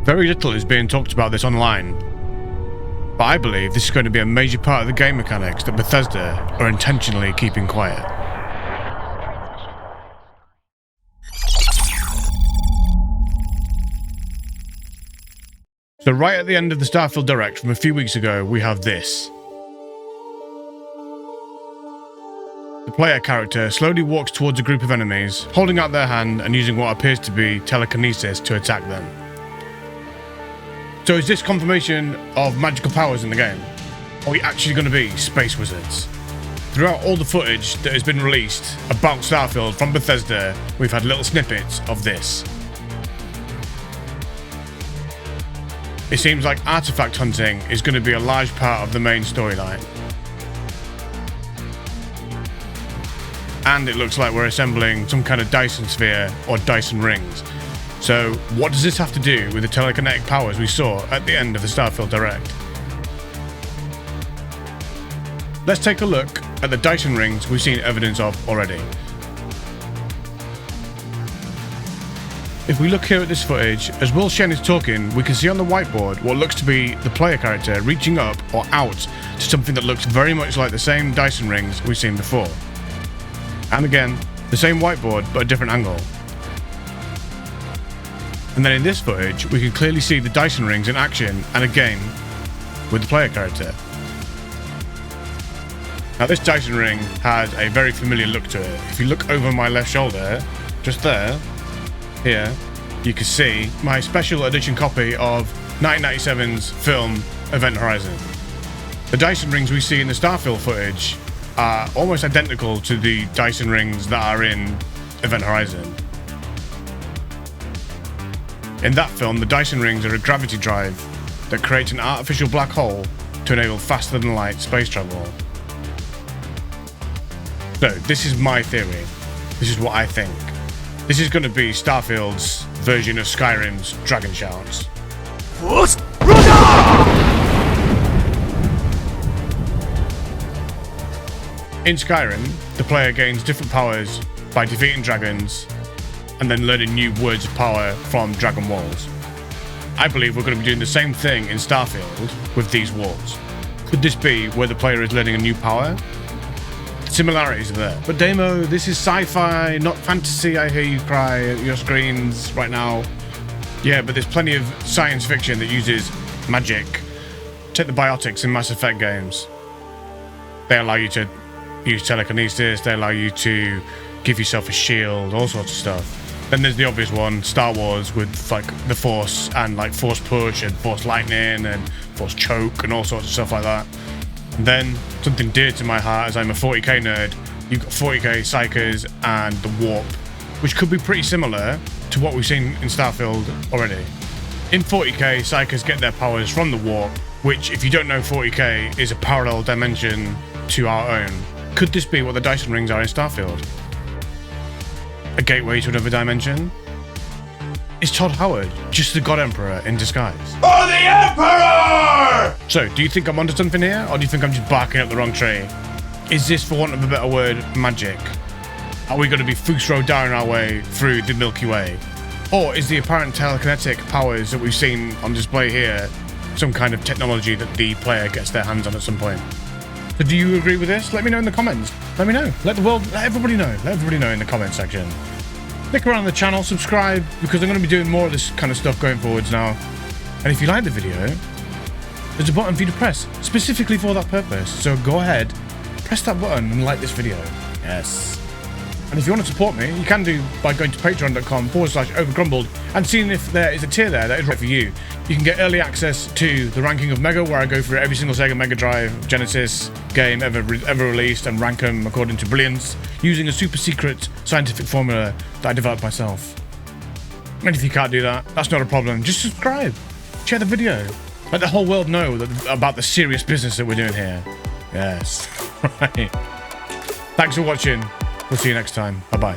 Very little is being talked about this online, but I believe this is going to be a major part of the game mechanics that Bethesda are intentionally keeping quiet. So right at the end of the Starfield Direct from a few weeks ago, we have this. The player character slowly walks towards a group of enemies, holding out their hand and using what appears to be telekinesis to attack them. So is this confirmation of magical powers in the game? Are we actually going to be space wizards? Throughout all the footage that has been released about Starfield from Bethesda, we've had little snippets of this. It seems like artifact hunting is going to be a large part of the main storyline. And it looks like we're assembling some kind of Dyson sphere or Dyson rings. So what does this have to do with the telekinetic powers we saw at the end of the Starfield Direct? Let's take a look at the Dyson rings we've seen evidence of already. If we look here at this footage, as Will Shen is talking, we can see on the whiteboard what looks to be the player character reaching up or out to something that looks very much like the same Dyson rings we've seen before. And again, the same whiteboard but a different angle. And then in this footage, we can clearly see the Dyson rings in action and again with the player character. Now this Dyson ring has a very familiar look to it. If you look over my left shoulder, just there, here, you can see my special edition copy of 1997's film Event Horizon. The Dyson rings we see in the Starfield footage are almost identical to the Dyson rings that are in Event Horizon. In that film, the Dyson rings are a gravity drive that creates an artificial black hole to enable faster than light space travel. So, this is my theory. This is what I think. This is going to be Starfield's version of Skyrim's Dragon Shouts. In Skyrim, the player gains different powers by defeating dragons and then learning new words of power from dragon walls. I believe we're going to be doing the same thing in Starfield with these walls. Could this be where the player is learning a new power? Similarities are there. But Damo, this is sci-fi, not fantasy. I hear you cry at your screens right now. Yeah, but there's plenty of science fiction that uses magic. Take the biotics in Mass Effect games. They allow you to use telekinesis, they allow you to give yourself a shield, all sorts of stuff. Then there's the obvious one, Star Wars, with like the Force and like Force Push and Force Lightning and Force Choke and all sorts of stuff like that. And then something dear to my heart, as I'm a 40k nerd, you've got 40k Psychers and the Warp, which could be pretty similar to what we've seen in Starfield already. In 40k, Psychers get their powers from the Warp, which, if you don't know 40k, is a parallel dimension to our own. Could this be what the Dyson rings are in Starfield? A gateway to another dimension? Is Todd Howard just the God Emperor in disguise? For the Emperor! So, do you think I'm onto something here, or do you think I'm just barking up the wrong tree? Is this, for want of a better word, magic? Are we going to be Fusro down our way through the Milky Way? Or is the apparent telekinetic powers that we've seen on display here some kind of technology that the player gets their hands on at some point? So do you agree with this? Let me know in the comments. Let me know. Let the world, let everybody know. Let everybody know in the comment section. Stick around the channel, subscribe, because I'm going to be doing more of this kind of stuff going forwards now. And if you like the video, there's a button for you to press, specifically for that purpose. So go ahead, press that button and like this video. Yes. And if you want to support me, you can do by going to patreon.com/overgrumbled and seeing if there is a tier there that is right for you. You can get early access to the ranking of Mega, where I go through every single Sega Mega Drive Genesis game ever released and rank them according to brilliance, using a super secret scientific formula that I developed myself. And if you can't do that, that's not a problem. Just subscribe, share the video, let the whole world know about the serious business that we're doing here. Yes. Right. Thanks for watching. We'll see you next time. Bye-bye.